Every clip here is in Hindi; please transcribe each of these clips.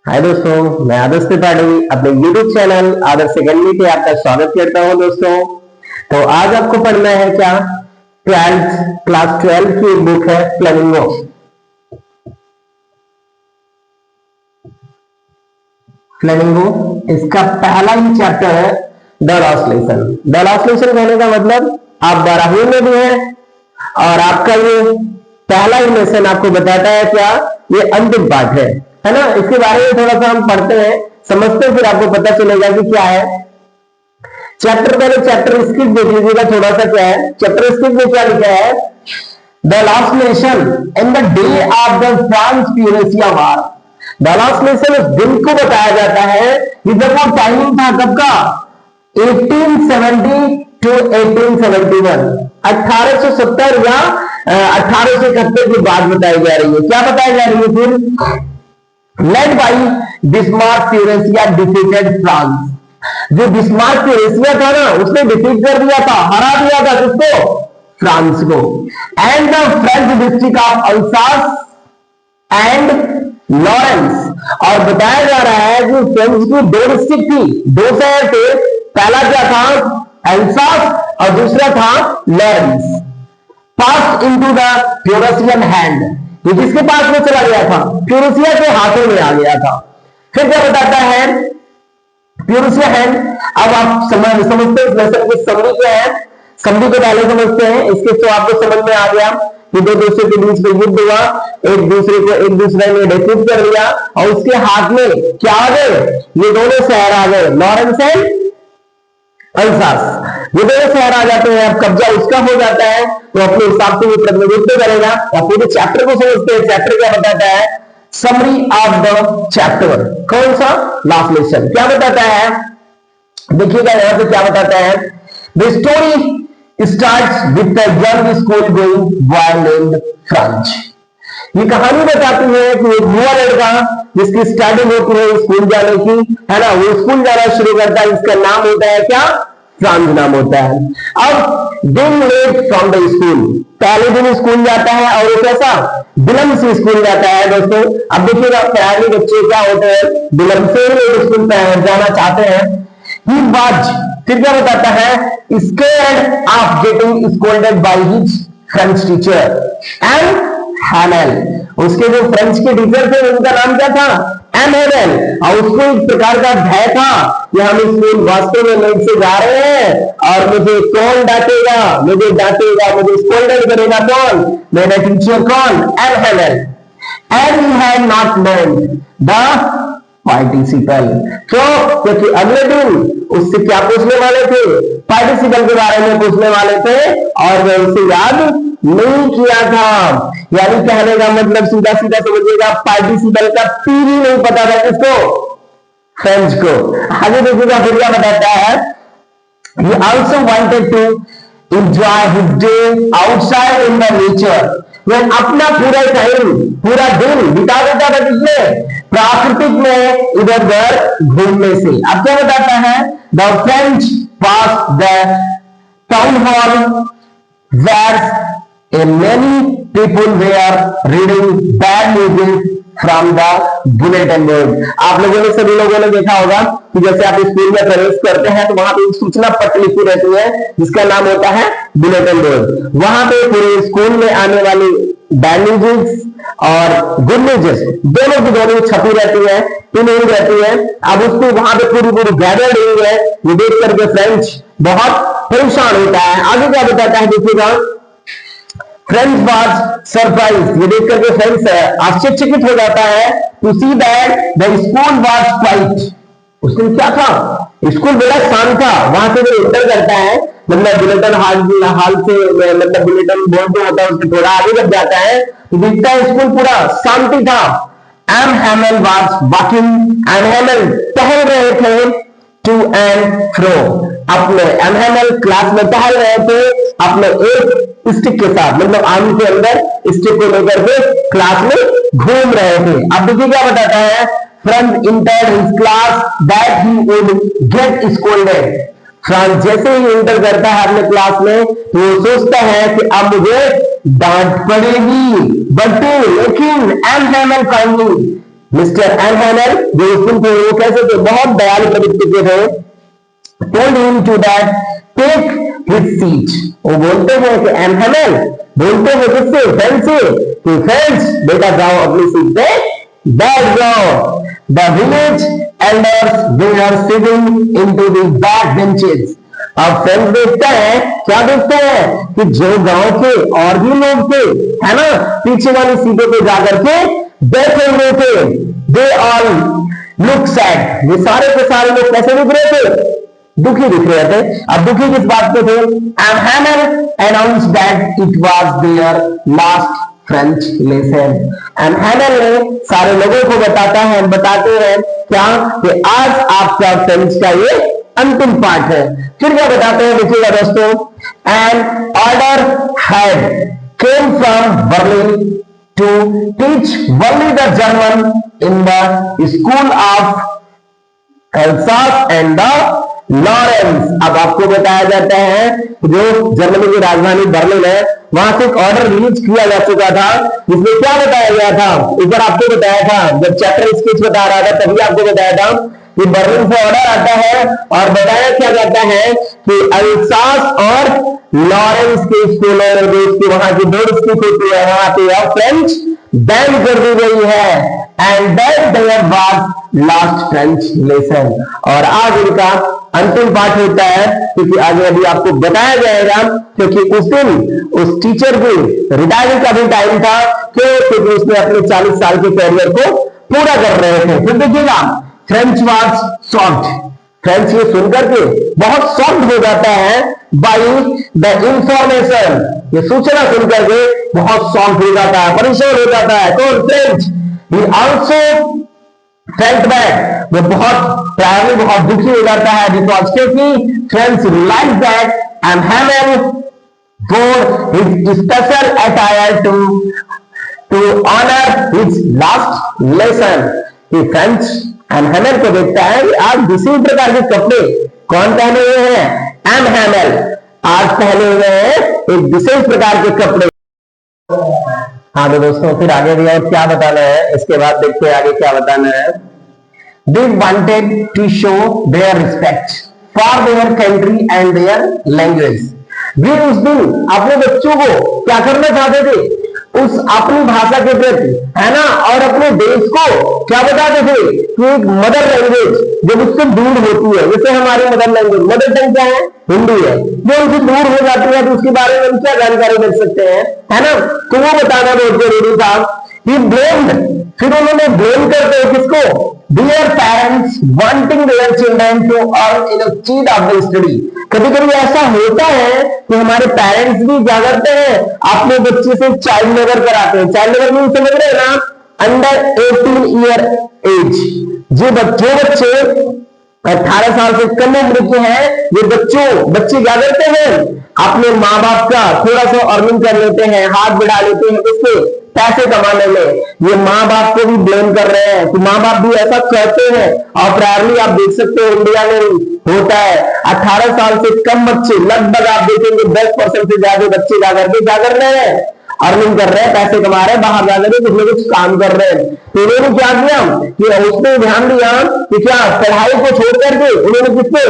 हाय दोस्तों, मैं आदर्श त्रिपाठी अपने YouTube चैनल आदर्श अकेडमी पे आपका स्वागत करता हूं दोस्तों। तो आज आपको पढ़ना है क्या, क्लास 12 की बुक है फ्लेमिंगो। फ्लेमिंगो इसका पहला ही चैप्टर है the lost lesson. The lost lesson कहने का मतलब आप 12वीं में भी हैं और आपका ये पहला ही लेसन आपको बताता है क्या, ये अंतिम पाठ है ना। इसके बारे में थोड़ा सा हम पढ़ते हैं, समझते हैं, फिर आपको पता चलेगा कि क्या है चैप्टर। पहले चैप्टर स्किप देख लीजिएगा थोड़ा सा, क्या है चैप्टर स्किप में क्या लिखा है, the last nation in the day of the France Prussia war. The last nation उस दिन को बताया जाता है कि जब वो टाइमिंग था कब का, 1870 टू 1871, 1870 या 1871 की बात बताई जा रही है। क्या बताई जा रही है फिर, led by Bismarck Prussia defeated France. जो बिस्मार्क प्यूरेसिया था ना, उसने डिफीट कर दिया था, हरा दिया था किसको, फ्रांस को। And the French district of Alsace and Lawrence. और बताया जा रहा है कि फ्रेंच की दो डिस्ट्रिक्ट थी, दो शहर थे, पहला क्या था अल्सास और दूसरा था लॉरेंस। पास इनटू द प्यूरेसियन हैंड, ये किसके पास में चला गया था, प्यूरेसिया के हाथों में आ गया था। फिर क्या बताता है प्यूरेसिया हैंड। अब आप समझते हैं इस लेसन की समरी क्या है, समरी को पहले समझते हैं, इसके तो आपको समझ में आ गया कि दो देशों के बीच में युद्ध हुआ, एक दूसरे ने डिफीट कर लिया और उसके हाथ में क्या आ गए, ये दोनों शहर आ गए, लॉरेंस एंड अल्सास। ये दोनों शहर आ जाते हैं, अब कब्जा उसका हो जाता है, तो अपने हिसाब से वो प्रतिनिधित्व करेगा। और पूरे चैप्टर को समझते हैं, चैप्टर क्या बताता है, समरी ऑफ द चैप्टर। कौन सा, लास्ट लेसन। क्या बताता है, देखिएगा यहां पे क्या बताता है, the story starts with the young school going boy named French. ये कहानी बताती है कि एक युवा लड़का जिसकी स्टार्टिंग होती है स्कूल जाने की, है ना, वो स्कूल जाना शुरू करता है, इसका नाम होता है क्या, फ्रांस नाम होता है। अब दिन लेट फ्रॉम द स्कूल, पहले दिन स्कूल जाता है और वो कैसा, विलंब से स्कूल जाता है दोस्तों। अब देखिएगा पहले बच्चे क्या होते हैं, विलंब से स्कूल जाना चाहते हैं। ही वाज, फिर क्या बताता है, scared of getting scolded by his French teacher and Hamel. उसके जो फ्रेंच के टीचर थे उनका नाम क्या था, एम हैनेल। और उसको एक प्रकार का भय था कि हम स्कूल वास्तव में लेट से जा रहे हैं और मुझे कौन डांटेगा, मुझे स्कोल्डेड करेगा कौन, मेरा टीचर कौन, M Hamel. And he had not learn the participle. क्योंकि अगले दिन उससे क्या पूछने वाले थे, पार्टिसिपल के बारे में पूछने वाले थे और वह उसे याद नहीं किया था। यानी कहने का मतलब सीधा सीधा समझिएगा, पार्टिसिपल का पी भी नहीं पता था किसको, फ्रेंच को। आगे देखिएगा फिर क्या बताता है, he also wanted to enjoy his day outside in the nature। वह अपना पूरा टाइम, पूरा दिन बिता देता था किसमें, प्राकृतिक में, इधर उधर घूमने से। अब क्या बताता है, the French pass the town hall where many people were reading bad news from the bulletin board। आप लोगों ने, सभी लोगों ने देखा होगा कि जैसे आप स्कूल में प्रवेश करते हैं तो वहां पे एक सूचना पत्र लिखी रहती है जिसका नाम होता है बुलेटिन बोर्ड। वहां पे पूरे स्कूल में आने वाली बैड न्यूज़ और गुड न्यूज़ दोनों की दोनों छपी रहती है, पिन हुई रहती है। अब उसको वहां पे पूरी गैदर्ड हुई है, ये देख करके फ्रेंच बहुत परेशान होता है। आगे क्या बताता है देखिएगा, फ्रेंच वाज सरप्राइज, ये देख करके फ्रेंच आश्चर्यचकित हो जाता है, to see that the school was quite. उस दिन क्या था, स्कूल बड़ा शांत था। वहां से वो एंटर करता है, मतलब बुलेटिन हाल से, मतलब बुलेटिन बोर्ड जो होता है उससे थोड़ा आगे जब जाता है तो दिखता है स्कूल पूरा शांति था। M Hamel was walking, M Hamel टहल रहे थे टू एंड फ्रो, अपने एम हैमेल क्लास में टहल रहे थे अपने एक स्टिक के साथ, मतलब आर्म के अंदर स्टिक को लेकर के क्लास में घूम रहे थे। अब देखिए क्या बताता है, from inter his class that he would get scolded. France जैसे ही इंटर करता है अपने क्लास में तो वो सोचता है कि अब मुझे डांट पड़ेगी, बट लेकिन M Hamel kindly mister M Hamel जो स्कूल थे वो कैसे थे, बहुत दयालु प्रवृत्ति के थे। Told him to that take his seat, वो बोलते हैं कि एम हैनल बोलते हैं किससे, फ्रेंड से, कि फ्रेंड्स बेटा जाओ अपनी सीट पे बैठ जाओ। The village elders they are sitting into the back benches. अब फ्रेंड्स देखते हैं, क्या देखते हैं कि जो गांव के और भी लोग थे, है ना, पीछे वाली सीटों पे जाकर के बैठे हुए थे। दे ऑल लुक सैड, ये सारे के सारे लोग कैसे दिख रहे थे, दुखी दिख रहे थे। अब दुखी किस बात पे थे, and Hamel announce that it was their last French lesson. And Hamel ने सारे लोगों को बताते हैं क्या, कि आज आपका फ्रेंच का ये अंतिम पाठ है। फिर क्या बताते हैं, देखिएगा दोस्तों, and order had came from Berlin to teach only the German in the school of Alsace and the Lorraine. अब आपको बताया जाता है जो जर्मनी की राजधानी बर्लिन है, वहां से एक ऑर्डर रिलीज किया जा चुका था, जिसमें क्या बताया गया था, ऊपर आपको बताया था, जब चैप्टर स्केच बता रहा था तभी आपको बताया था कि बर्लिन से ऑर्डर आता है और बताया क्या जाता है कि अल्सास और लॉरेंस के स्कूलों में, जो उसकी वहां की बोर्ड स्थित होती है, वहां पे अब फ्रेंच बैन कर दी गई है। And that there was last French lesson, और आज इनका अंतिम पाठ होता है, क्योंकि आगे अभी आपको बताया जाएगा, क्योंकि उस दिन उस टीचर की रिटायरिंग का भी टाइम था, क्योंकि उसने अपने 40 साल के कैरियर को पूरा कर रहे थे। फिर देखिएगा, फ्रेंच वाज सॉफ्ट, फ्रेंच ये सुनकर के बहुत सॉफ्ट हो जाता है, बाई द इंफॉर्मेशन, ये सूचना सुनकर के बहुत सॉफ्ट हो जाता है, परेशान हो जाता है। कौन, फ्रेंच। ही आल्सो फेल्ट बैड, वो बहुत प्रायरी बहुत दुखी हो जाता है, बिकॉज क्योंकि French like that and Hamel for his special attire to honour his last lesson. French M Hamel को देखता है कि आज दूसरी प्रकार के कपड़े कौन पहने हुए हैं, एम हैमर आज पहने हुए हैं एक विशेष प्रकार के कपड़े। हाँ तो दोस्तों फिर आगे भी और क्या बताना है, इसके बाद देखते हैं आगे क्या बताना है। They wanted to show their respect for their country and their language. वे उस दिन अपने बच्चों को क्या करना चाहते थे, उस अपनी भाषा के प्रति, है ना, और अपने देश को क्या बताते थे कि एक मदर लैंग्वेज जब उससे दूर होती है, जैसे हमारी मदर लैंग्वेज, मदर टंग क्या है, हिंदी है, जो उनसे दूर हो जाती है तो उसके बारे में हम क्या जानकारी मिल सकते हैं, है ना, तो वो बताना बहुत जरूरी था। He blamed, फिर उन्होंने ब्लेम करते हैं किसको, dear parents wanting their children to earn enough cheat of the study। कभी कभी ऐसा होता है कि हमारे पेरेंट्स भी क्या करते हैं, अपने बच्चे से चाइल्ड लेबर कराते हैं। चाइल्ड लेबर में समझ रहे हैं ना, अंडर 18 ईयर एज, जो बच्चे 18 साल से कम उम्र के हैं, ये बच्चे क्या करते हैं, अपने माँ बाप का थोड़ा सा अर्निंग कर लेते हैं, हाथ बढ़ा लेते हैं उससे पैसे कमाने में। ये माँ बाप को भी ब्लेम कर रहे हैं कि माँ बाप भी ऐसा करते हैं, और प्रायरली आप देख सकते हो इंडिया में होता है 18 साल से कम बच्चे, लगभग आप देखेंगे 10% से ज्यादा बच्चे क्या कर रहे हैं, अर्निंग कर रहे हैं, पैसे कमा रहे हैं, बाहर जाकर के कुछ ना कुछ काम कर रहे हैं। तो उन्होंने क्या किया कि उसने ध्यान दिया कि क्या पढ़ाई को छोड़ करके उन्होंने किससे,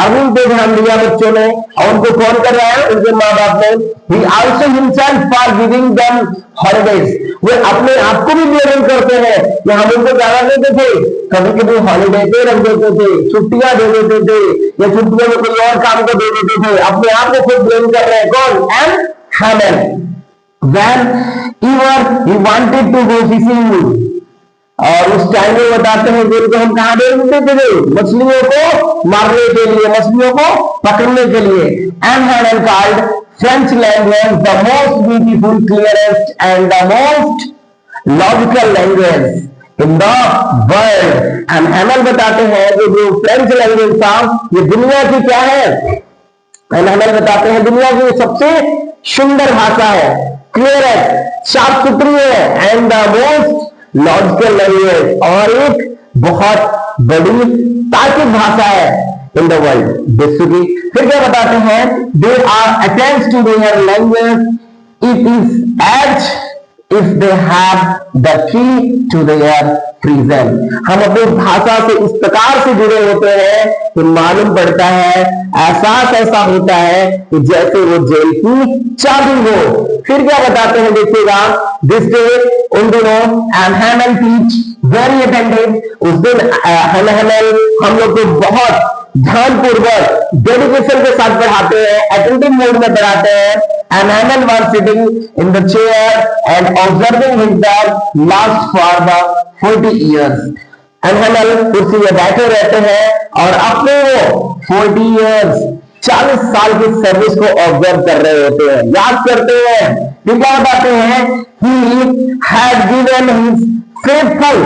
अर्निंग पे ध्यान दिया बच्चों ने, और उनको कौन कर रहा है, उनके माँ बाप ने। He also himself for giving them holidays, वे अपने आप को भी ब्लेम करते हैं कि हम उनको क्या देते थे, कभी कभी हॉलीडे पे रख देते थे, छुट्टियां दे देते थे, या छुट्टियों में कोई और काम को दे देते थे, अपने आप को खुद ब्लेम कर रहे हैं। कौन, M Hamel. When he wanted to go fishing, और उस टाइम में बताते हैं कि उनको हम कहां भेज देते थे, मछलियों को मारने के लिए, मछलियों को पकड़ने के लिए। M Hamel called French language the most beautiful, clearest and the most logical language in the world। M Hamel बताते हैं कि जो फ्रेंच लैंग्वेज था ये दुनिया की क्या है, एम हैमर बताते हैं दुनिया की सबसे सुंदर भाषा है, क्लियर है, साफ सुथरी है, and the most logical language, और एक बहुत बड़ी तार्किक भाषा है इन द वर्ल्ड विश्व की। फिर क्या बताते हैं, they are attached to their language, it is as if they have the key to their prison. हम अपनी भाषा से इस प्रकार से जुड़े होते हैं कि मालूम पड़ता है, एहसास ऐसा होता है कि जैसे वो जेल की चाबी हो। फिर क्या बताते हैं देखिएगा, दिस डे उन दिनों एनहैमल टीच वेरी अटेंटिव, उस दिन एनहैमल हम लोग को बहुत ध्यानपूर्वक डेडिकेशन के साथ पढ़ाते हैं, अटेंटिव मोड में पढ़ाते हैं। एनहैमल was sitting in the chair and observing his dog last for the 40 years. एनहैमल कुर्सी में बैठे रहते हैं और अपने वो 40 years 40 साल की सर्विस को ऑब्जर्व कर रहे होते हैं, याद करते हैं। फिर क्या बताते हैं, he had given his faithful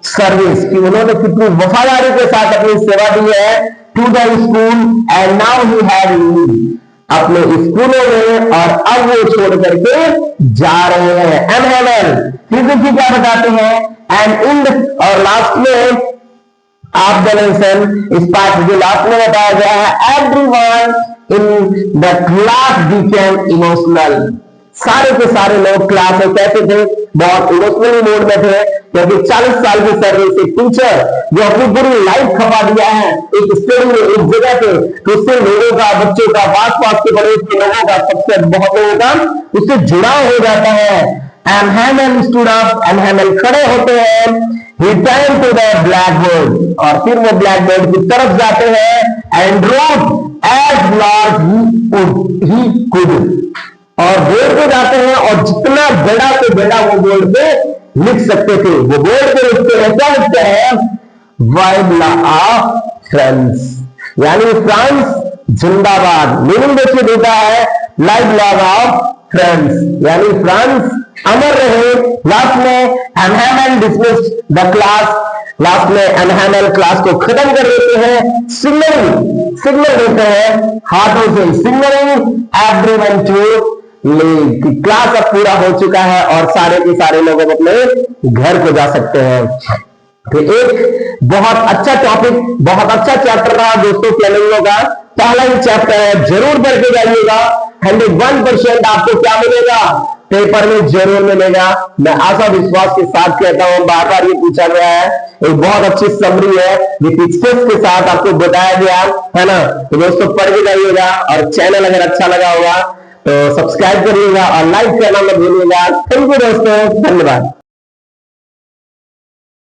service, कि उन्होंने कितनी वफादारी के साथ अपनी सेवा दी है to the school and now he had leave, अपने स्कूलों में, और अब वो छोड़ करके जा रहे हैं एनहैमल। फिर देखिए क्या बताते हैं, एंड इन और लास्ट में आप द लेसन, इस पाठ के लास्ट में बताया गया है, everyone in the class became emotional, सारे के सारे लोग क्लास में कैसे थे, बहुत इमोशनल मोड में थे, क्योंकि 40 साल की सर्विस एक टीचर जो अपनी पूरी लाइफ खपा दिया है एक स्टडी में, एक जगह पे, तो उससे लोगों का, बच्चों का, आस पास के बड़े लोगों का, सबसे बहुत लोगों का उससे जुड़ाव हो जाता है। एनहैमल स्टूड अप, एनहैमल खड़े होते हैं, he turned to the blackboard, और फिर वो ब्लैक बोर्ड की तरफ जाते हैं, and wrote as large he could, और बोर्ड पे जाते हैं और जितना बड़ा से बड़ा वो बोर्ड पे लिख सकते थे, वो बोर्ड पे लिखते हैं, क्या लिखते हैं, वाइब्ला ऑफ फ्रांस, यानी फ्रांस जिंदाबाद। मीनिंग देखिए देता है, लाइव लॉग ऑफ फ्रांस, यानी फ्रांस अमर रहे। लास्ट में एनहैमल डिसमिस्ड द क्लास, लास्ट में एनहैमल क्लास को खत्म कर देते हैं, सिग्नल देते हैं हाथों से, signalling everyone to leave, class अब पूरा हो चुका है और सारे के सारे लोग अपने घर को जा सकते हैं। तो एक बहुत अच्छा टॉपिक, बहुत अच्छा चैप्टर रहा दोस्तों फ्लेमिंगो का, पहला ही चैप्टर है, जरूर पढ़ के जाइएगा। 101% आपको क्या मिलेगा, पेपर में जरूर मिलेगा। मैं आशा विश्वास के साथ कहता हूं, बार बार ये पूछा गया है, एक बहुत अच्छी समरी है विद स्टेप्स के साथ आपको बताया गया है ना। तो दोस्तों पढ़ के जाइएगा, और चैनल अगर अच्छा लगा होगा तो सब्सक्राइब करिएगा और लाइक करना मत भूलिएगा। थैंक यू दोस्तों, धन्यवाद।